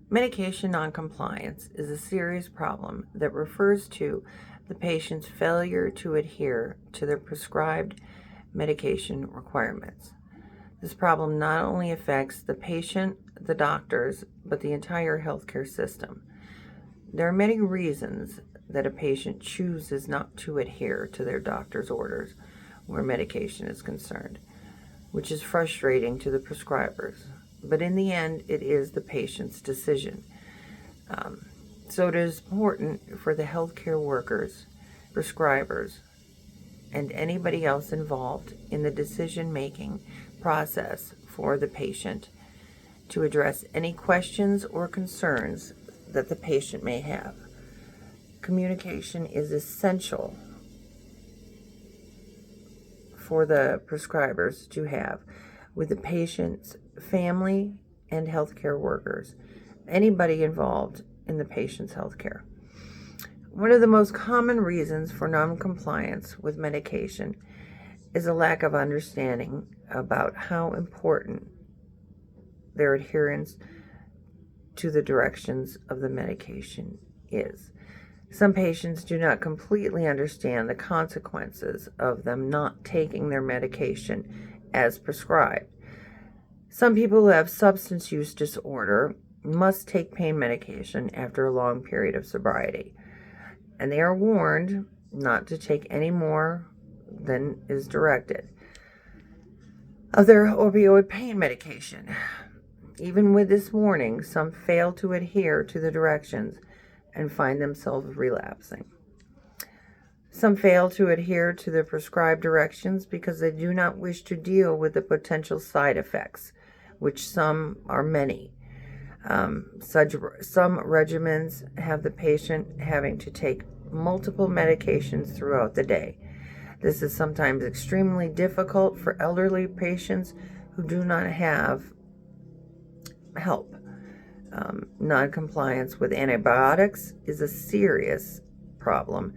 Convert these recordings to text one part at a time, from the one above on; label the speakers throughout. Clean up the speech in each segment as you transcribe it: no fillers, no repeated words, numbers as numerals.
Speaker 1: Medication noncompliance is a serious problem that refers to the patient's failure to adhere to their prescribed medication requirements. This problem not only affects the patient, the doctors, but the entire healthcare system. There are many reasons that a patient chooses not to adhere to their doctor's orders where medication is concerned, which is frustrating to the prescribers. But in the end, it is the patient's decision. So it is important for the healthcare workers, prescribers, and anybody else involved in the decision-making process for the patient to address any questions or concerns that the patient may have. Communication is essential for the prescribers to have with the patient's family and healthcare workers, anybody involved in the patient's healthcare. One of the most common reasons for non-compliance with medication is a lack of understanding about how important their adherence to the directions of the medication is. Some patients do not completely understand the consequences of them not taking their medication as prescribed. Some people who have substance use disorder must take pain medication after a long period of sobriety, and they are warned not to take any more than is directed of their opioid pain medication. Even with this warning, some fail to adhere to the directions and find themselves relapsing. Some fail to adhere to the prescribed directions because they do not wish to deal with the potential side effects, which some are many. Some regimens have the patient having to take multiple medications throughout the day. This is sometimes extremely difficult for elderly patients who do not have help. Non-compliance with antibiotics is a serious problem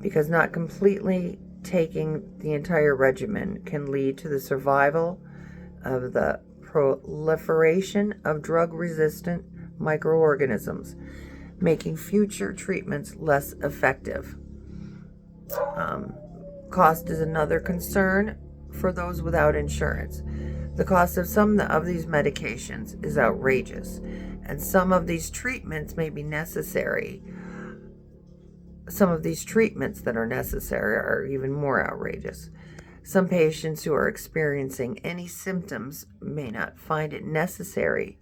Speaker 1: because not completely taking the entire regimen can lead to the survival of the proliferation of drug-resistant microorganisms, making future treatments less effective. Cost is another concern for those without insurance. The cost of some of these medications is outrageous, and some of these treatments may be necessary. Some of these treatments that are necessary are even more outrageous. Some patients who are experiencing any symptoms may not find it necessary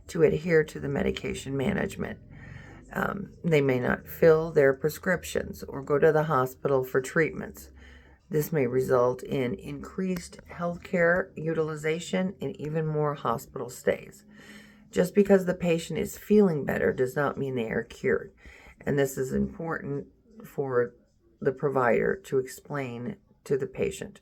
Speaker 1: to adhere to the medication management. They may not fill their prescriptions or go to the hospital for treatments. This may result in increased healthcare utilization and even more hospital stays. Just because the patient is feeling better does not mean they are cured. And this is important for the provider to explain to the patient.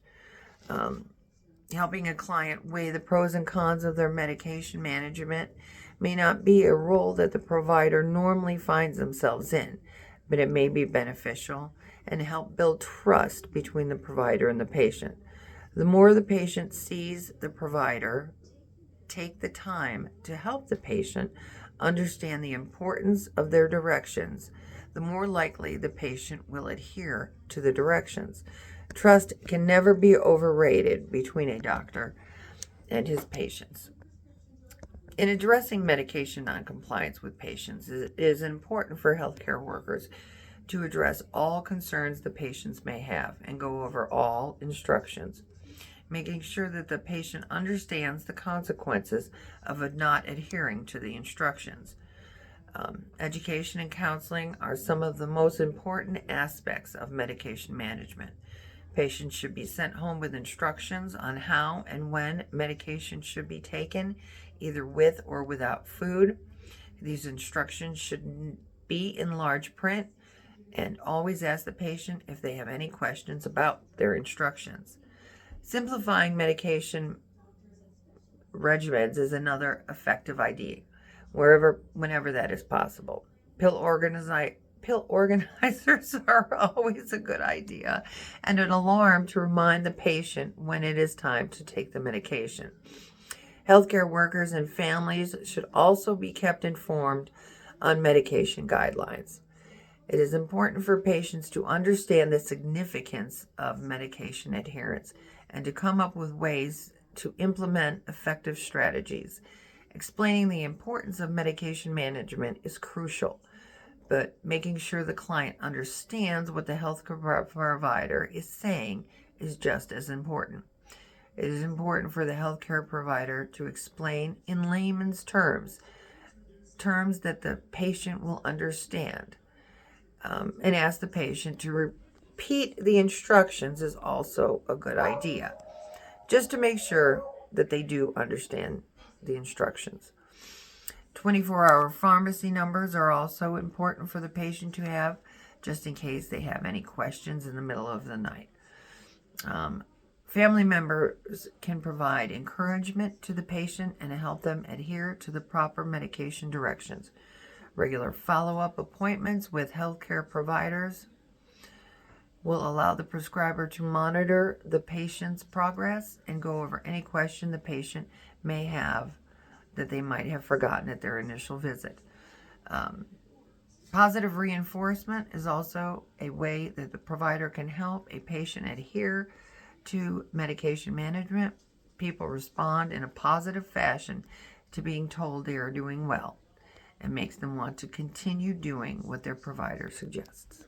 Speaker 1: Helping a client weigh the pros and cons of their medication management may not be a role that the provider normally finds themselves in, but it may be beneficial and help build trust between the provider and the patient. The more the patient sees the provider take the time to help the patient understand the importance of their directions, the more likely the patient will adhere to the directions. Trust can never be overrated between a doctor and his patients. In addressing medication noncompliance with patients, it is important for healthcare workers to address all concerns the patients may have and go over all instructions, making sure that the patient understands the consequences of not adhering to the instructions. Education and counseling are some of the most important aspects of medication management. Patients should be sent home with instructions on how and when medication should be taken, either with or without food. These instructions should be in large print, and always ask the patient if they have any questions about their instructions. Simplifying medication regimens is another effective idea, whenever that is possible. Pill organizers are always a good idea, and an alarm to remind the patient when it is time to take the medication. Healthcare workers and families should also be kept informed on medication guidelines. It is important for patients to understand the significance of medication adherence and to come up with ways to implement effective strategies. Explaining the importance of medication management is crucial, but making sure the client understands what the healthcare provider is saying is just as important. It is important for the healthcare provider to explain in layman's terms, terms that the patient will understand, and ask the patient to repeat the instructions is also a good idea, just to make sure that they do understand the instructions. 24-hour pharmacy numbers are also important for the patient to have, just in case they have any questions in the middle of the night. Family members can provide encouragement to the patient and help them adhere to the proper medication directions. Regular follow-up appointments with healthcare providers will allow the prescriber to monitor the patient's progress and go over any question the patient may have that they might have forgotten at their initial visit. Positive reinforcement is also a way that the provider can help a patient adhere to medication management. People respond in a positive fashion to being told they are doing well and makes them want to continue doing what their provider suggests.